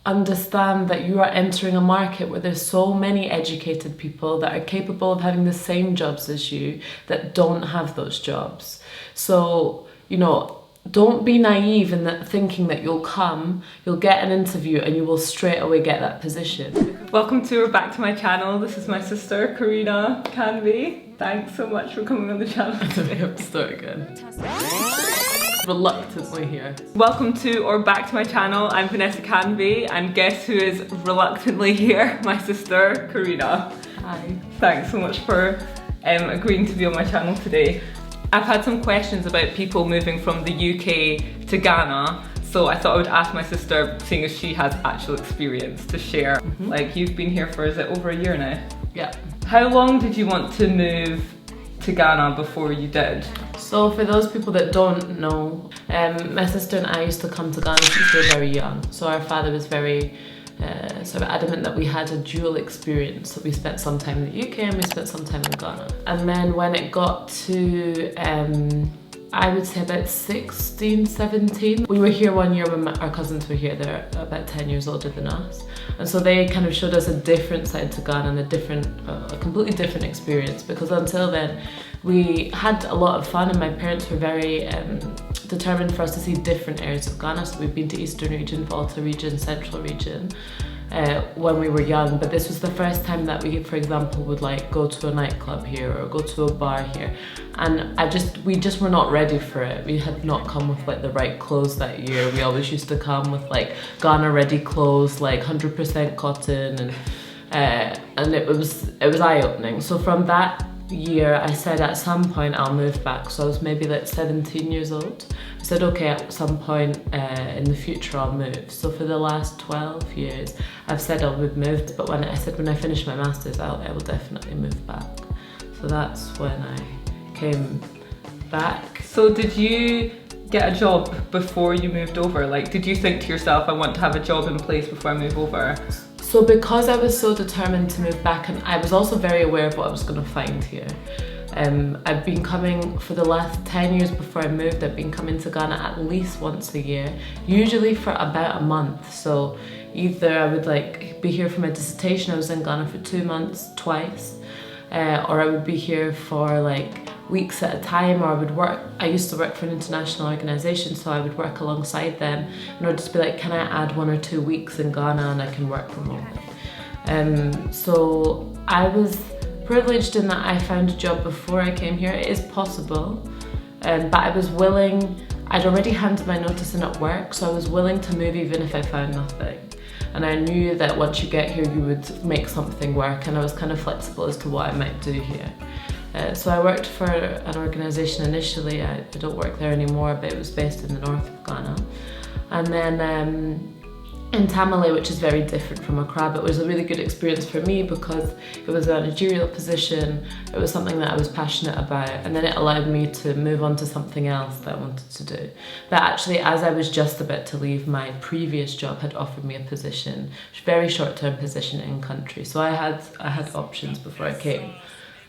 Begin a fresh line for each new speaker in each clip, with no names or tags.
understand that you are entering a market where there's so many educated people that are capable of having the same jobs as you that don't have those jobs. So, don't be naive in that thinking that you'll get an interview and you will straight away get that position.
Welcome to or back to my channel. This is my sister, Karina Canby. Thanks so much for coming on the channel today.
I have to start again. Reluctantly here.
Welcome to or back to my channel. I'm Vanessa Canby, and guess who is reluctantly here? My sister, Karina.
Hi.
Thanks so much for agreeing to be on my channel today. I've had some questions about people moving from the UK to Ghana, so I thought I would ask my sister, seeing as she has actual experience to share. Like, you've been here for, is it over a year now?
Yeah.
How long did you want to move to Ghana before you did?
So for those people that don't know, my sister and I used to come to Ghana since we were very young. So our father was very sort of adamant that we had a dual experience. So we spent some time in the UK and we spent some time in Ghana. And then when it got to, I would say about 16, 17, we were here one year when our cousins were here. They're about 10 years older than us. And so they kind of showed us a different side to Ghana and a completely different experience, because until then, we had a lot of fun and my parents were very determined for us to see different areas of Ghana. So we've been to Eastern region, Volta region, Central region when we were young. But this was the first time that we, for example, would like go to a nightclub here or go to a bar here. And we just were not ready for it. We had not come with like the right clothes that year. We always used to come with like Ghana ready clothes, like 100% cotton, and it was eye-opening. So from that year, I said at some point I'll move back. So I was maybe like 17 years old. I said, okay, at some point in the future I'll move. So for the last 12 years, I've said I would move, but when I finish my masters, I will definitely move back. So that's when I came back.
So did you get a job before you moved over? Like, did you think to yourself, I want to have a job in place before I move over?
So because I was so determined to move back, and I was also very aware of what I was going to find here. I've been coming for the last 10 years before I moved. I've been coming to Ghana at least once a year, usually for about a month. So either I would like be here for my dissertation. I was in Ghana for 2 months twice, or I would be here for like weeks at a time, or I used to work for an international organisation, so I would work alongside them in order to be like, can I add 1 or 2 weeks in Ghana and I can work remotely? So I was privileged in that I found a job before I came here. It is possible, but I was willing. I'd already handed my notice in at work, so I was willing to move even if I found nothing. And I knew that once you get here, you would make something work, and I was kind of flexible as to what I might do here. So I worked for an organisation initially. I don't work there anymore, but it was based in the north of Ghana. And then in Tamale, which is very different from Accra, but it was a really good experience for me because it was a managerial position. It was something that I was passionate about, and then it allowed me to move on to something else that I wanted to do. But actually, as I was just about to leave, my previous job had offered me a position, a very short-term position in country. So I had options before I came.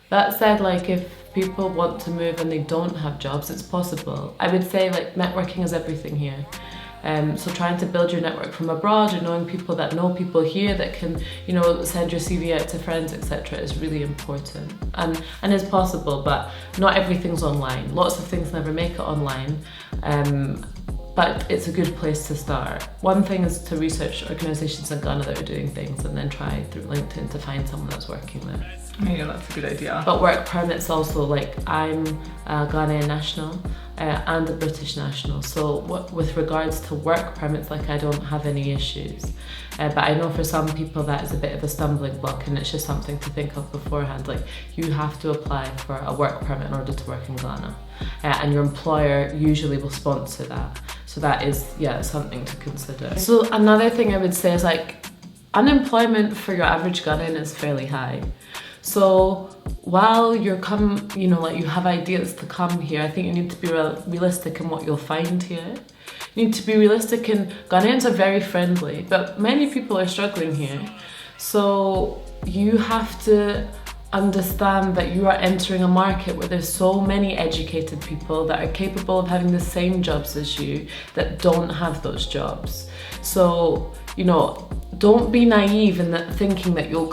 That said, like, if people want to move and they don't have jobs, it's possible. I would say like networking is everything here. So trying to build your network from abroad, or knowing people that know people here that can, send your CV out to friends, etc., is really important. And is possible, but not everything's online. Lots of things never make it online. But it's a good place to start. One thing is to research organisations in Ghana that are doing things, and then try through LinkedIn to find someone that's working there.
Yeah, that's a good idea.
But work permits also, like, I'm a Ghanaian national and a British national. So with regards to work permits, like, I don't have any issues. But I know for some people that is a bit of a stumbling block, and it's just something to think of beforehand. Like, you have to apply for a work permit in order to work in Ghana. And your employer usually will sponsor that. So that is, something to consider. So another thing I would say is, like, unemployment for your average Ghanaian is fairly high. So while you have ideas to come here, I think you need to be realistic in what you'll find here. You need to be realistic in, Ghanaians are very friendly, but many people are struggling here. So you have to understand that you are entering a market where there's so many educated people that are capable of having the same jobs as you that don't have those jobs. So you know, don't be naive in that thinking that you'll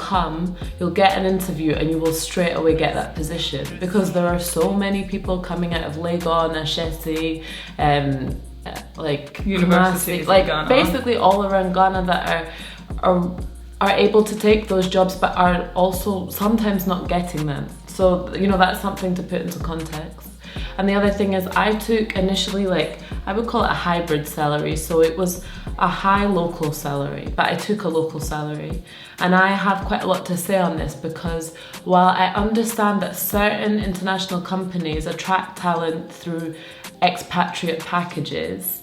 get an interview and you will straight away get that position, because there are so many people coming out of Legon, Ashesi, like
universities,
like
Ghana,
basically all around Ghana, that are able to take those jobs, but are also sometimes not getting them. So, you know, that's something to put into context. And the other thing is, I took initially, like, I would call it a hybrid salary. So it was a high local salary, but I took a local salary. And I have quite a lot to say on this, because while I understand that certain international companies attract talent through expatriate packages,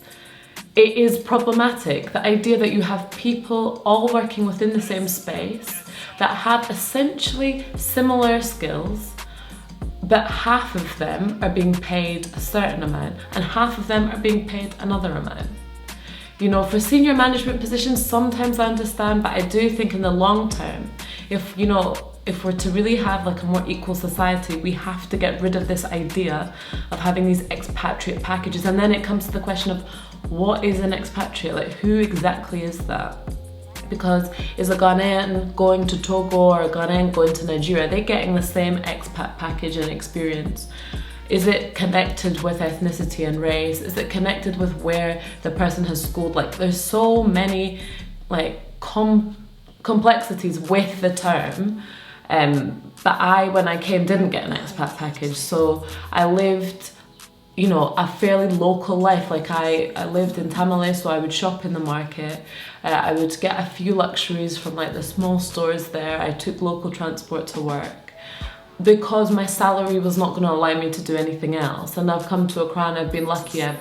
it is problematic. The idea that you have people all working within the same space that have essentially similar skills, but half of them are being paid a certain amount and half of them are being paid another amount. You know, for senior management positions, sometimes I understand, but I do think in the long term, if we're to really have like a more equal society, we have to get rid of this idea of having these expatriate packages. And then it comes to the question of, what is an expatriate? Like, who exactly is that? Because is a Ghanaian going to Togo or a Ghanaian going to Nigeria, are they getting the same expat package and experience? Is it connected with ethnicity and race? Is it connected with where the person has schooled? Like, there's so many like complexities with the term. But when I came, didn't get an expat package. So I lived, you know, a fairly local life. Like I lived in Tamale, so I would shop in the market. I would get a few luxuries from like the small stores there. I took local transport to work because my salary was not going to allow me to do anything else. And I've come to Accra and I've been lucky. I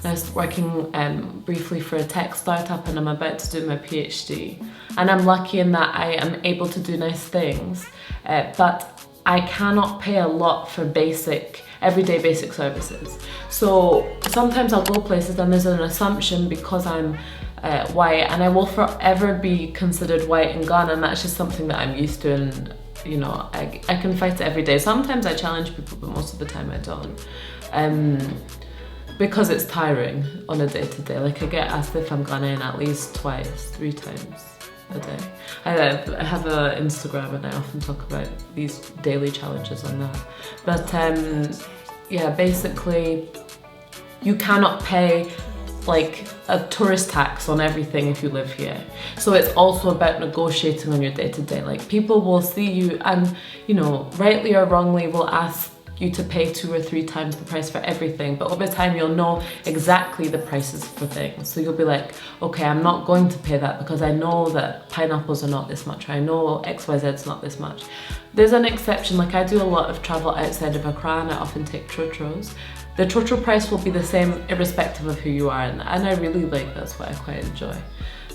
was working briefly for a tech startup, and I'm about to do my PhD. And I'm lucky in that I am able to do nice things, but I cannot pay a lot for everyday basic services. So sometimes I'll go places and there's an assumption because I'm white, and I will forever be considered white in Ghana, and that's just something that I'm used to, and you know, I can fight it every day. Sometimes I challenge people, but most of the time I don't. Because it's tiring on a day-to-day. Like, I get asked if I'm Ghanaian at least 3 times a day. I have an Instagram and I often talk about these daily challenges on that. But yeah, basically, you cannot pay like a tourist tax on everything if you live here. So it's also about negotiating on your day-to-day. Like, people will see you and, you know, rightly or wrongly will ask you to pay 2 or 3 times the price for everything, but over time you'll know exactly the prices for things. So you'll be like, okay, I'm not going to pay that because I know that pineapples are not this much, or I know XYZ is not this much. There's an exception. Like, I do a lot of travel outside of Accra and I often take trotros. The trotro price will be the same irrespective of who you are, and I really like, that's what I quite enjoy.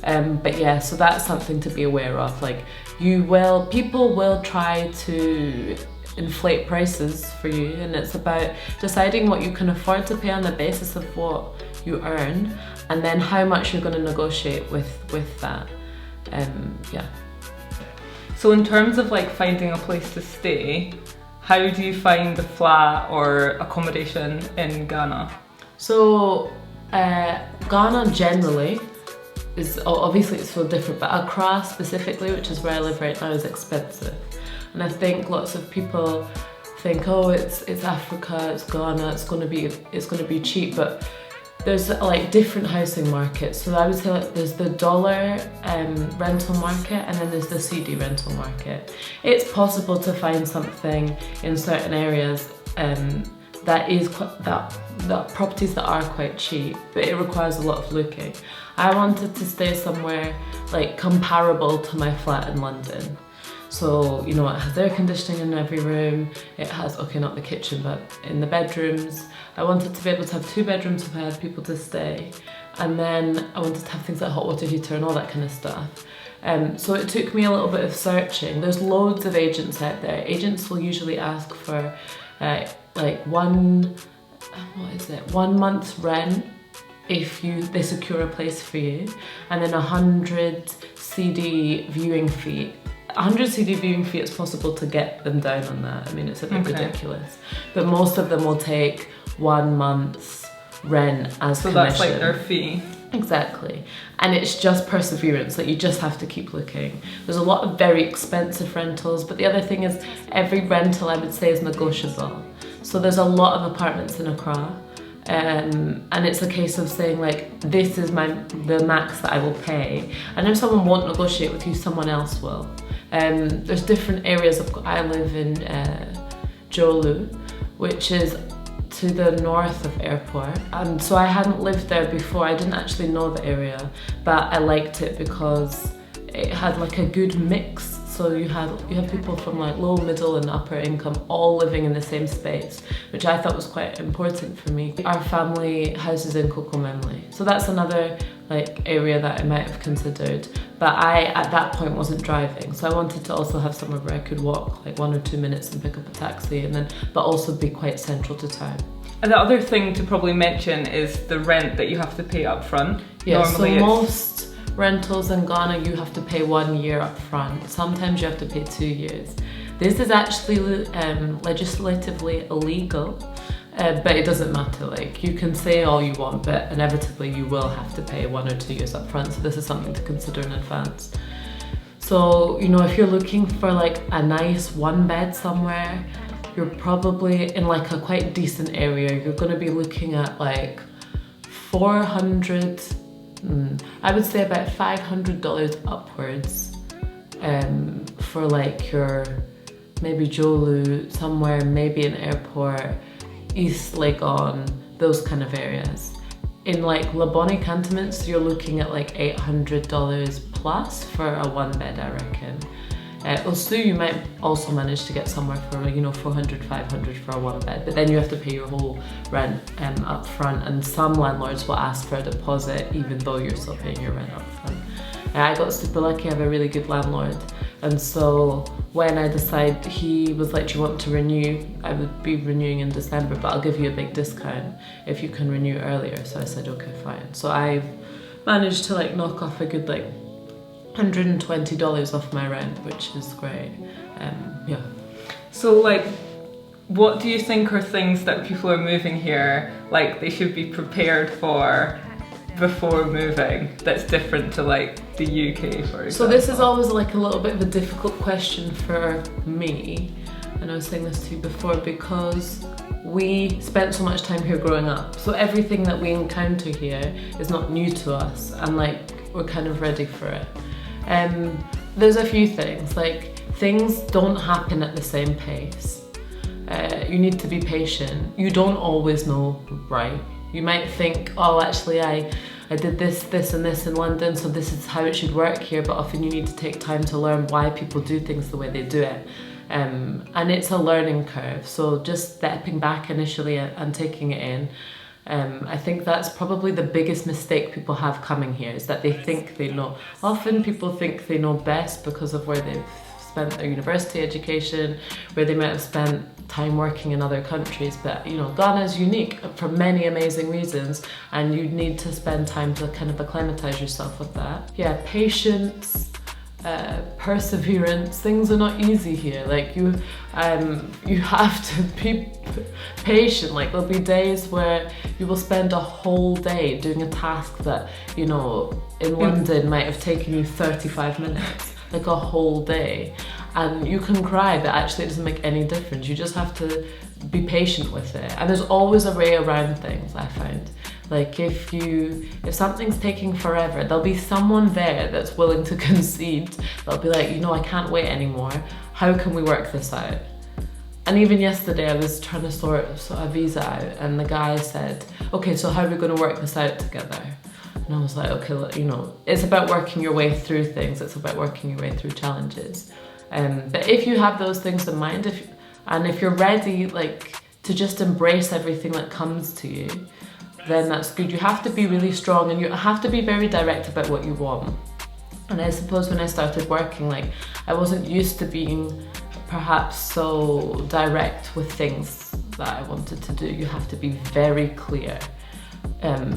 But yeah, so that's something to be aware of. Like, people will try to inflate prices for you, and it's about deciding what you can afford to pay on the basis of what you earn, and then how much you're going to negotiate with that. Yeah.
So in terms of like finding a place to stay, how do you find the flat or accommodation in Ghana?
So Ghana generally is, obviously it's so different, but Accra specifically, which is where I live right now, is expensive. And I think lots of people think, oh, it's Africa, it's Ghana, it's gonna be cheap, but there's like different housing markets. So I would say, like, there's the dollar rental market, and then there's the CD rental market. It's possible to find something in certain areas that properties that are quite cheap, but it requires a lot of looking. I wanted to stay somewhere like comparable to my flat in London. So, you know, it has air conditioning in every room. It has, okay, not the kitchen, but in the bedrooms. I wanted to be able to have 2 bedrooms if I had people to stay. And then I wanted to have things like hot water heater and all that kind of stuff. So it took me a little bit of searching. There's loads of agents out there. Agents will usually ask for like 1 month's rent if they secure a place for you, and then 100 CD viewing fee. 100 CD viewing fee, it's possible to get them down on that. I mean, it's a bit ridiculous. But most of them will take 1 month's rent as commission.
So that's like their fee?
Exactly. And it's just perseverance, like you just have to keep looking. There's a lot of very expensive rentals, but the other thing is every rental I would say is negotiable. So there's a lot of apartments in Accra. And it's a case of saying like, this is the max that I will pay. And if someone won't negotiate with you, someone else will. There's different areas I live in Jolu, which is to the north of airport, and so I hadn't lived there before. I didn't actually know the area, but I liked it because it had like a good mix. So you have people from like low, middle and upper income all living in the same space, which I thought was quite important for me. Our family house is in Kokomemle, so that's another like area that I might have considered, but I at that point wasn't driving, so I wanted to also have somewhere where I could walk like 1 or 2 minutes and pick up a taxi, and then but also be quite central to town.
And the other thing to probably mention is the rent that you have to pay up front.
Yeah, normally so most rentals in Ghana you have to pay 1 year up front. Sometimes you have to pay 2 years. This is actually legislatively illegal, but it doesn't matter. Like you can say all you want, but inevitably you will have to pay 1 or 2 years up front. So this is something to consider in advance. So, you know, if you're looking for like a nice 1 bed somewhere, you're probably in like a quite decent area. You're going to be looking at like 400, I would say about $500 upwards for like your maybe Jolu, somewhere, maybe an airport, East Legon, those kind of areas. In like Laboni cantonments, you're looking at like $800 plus for a 1 bed, I reckon. Osu, you might also manage to get somewhere for, you know, 400, 500 for a 1 bed, but then you have to pay your whole rent up front, and some landlords will ask for a deposit even though you're still paying your rent up front. I got super lucky, I have a really good landlord, and so when I decided, he was like, do you want to renew? I would be renewing in December, but I'll give you a big discount if you can renew earlier. So I said, okay, fine. So I've managed to like knock off a good like $120 off my rent, which is great. Yeah.
So like, what do you think are things that people are moving here, like they should be prepared for before moving, that's different to like the UK, for example?
So this is always like a little bit of a difficult question for me, and I was saying this to you before, because we spent so much time here growing up, so everything that we encounter here is not new to us, and like we're kind of ready for it. There's a few things, like things don't happen at the same pace. You need to be patient. You don't always know, right? You might think, oh, actually I did this and this in London, so this is how it should work here, but often you need to take time to learn why people do things the way they do it. And it's a learning curve, so just stepping back initially and taking it in. I think that's probably the biggest mistake people have coming here, is that they think they know. Often people think they know best because of where they've spent their university education, where they might have spent time working in other countries, but you know, Ghana is unique for many amazing reasons, and you need to spend time to kind of acclimatize yourself with that. Yeah, patience, perseverance. Things are not easy here. Like you have to be patient. Like there'll be days where you will spend a whole day doing a task that, you know, in London might have taken you 35 minutes, like a whole day. And you can cry, but actually it doesn't make any difference. You just have to be patient with it. And there's always a way around things, I find. Like if something's taking forever, there'll be someone there that's willing to concede. They'll be like, you know, I can't wait anymore. How can we work this out? And even yesterday I was trying to sort a visa out, and the guy said, okay, so how are we going to work this out together? And I was like, okay, look, you know, it's about working your way through things. It's about working your way through challenges. But if you have those things in mind, if you're ready, like, to just embrace everything that comes to you, then that's good. You have to be really strong, and you have to be very direct about what you want. And I suppose when I started working, like, I wasn't used to being perhaps so direct with things that I wanted to do. You have to be very clear.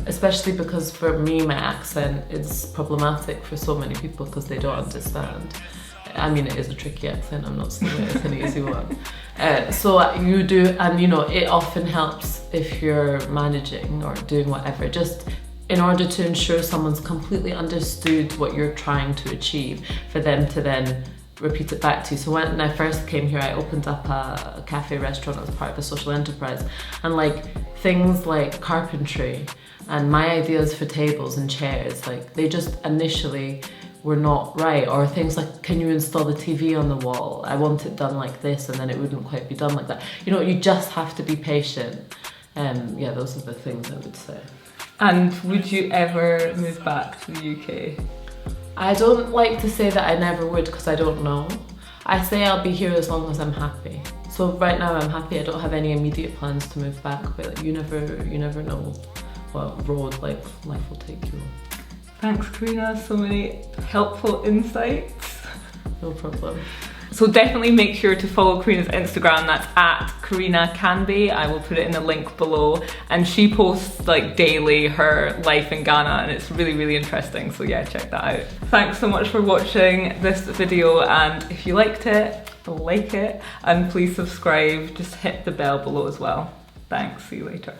Especially because for me, my accent is problematic for so many people because they don't understand. I mean, it is a tricky accent, I'm not saying it's an easy one. So you do, and you know, it often helps if you're managing or doing whatever, just in order to ensure someone's completely understood what you're trying to achieve, for them to then repeat it back to you. So when I first came here, I opened up a cafe restaurant as part of a social enterprise, and like things like carpentry and my ideas for tables and chairs, like they just initially were not right. Or things like, can you install the TV on the wall? I want it done like this, and then it wouldn't quite be done like that. You know, you just have to be patient. Yeah, those are the things I would say.
And would you ever move back to the UK?
I don't like to say that I never would, because I don't know. I say I'll be here as long as I'm happy. So right now I'm happy. I don't have any immediate plans to move back, but you never know what road life will take you on.
Thanks, Karina. So many helpful insights.
No problem.
So definitely make sure to follow Karina's Instagram. That's at Karina Canby. I will put it in the link below. And she posts like daily her life in Ghana, and it's really, really interesting. So yeah, check that out. Thanks so much for watching this video. And if you liked it, like it, and please subscribe. Just hit the bell below as well. Thanks. See you later.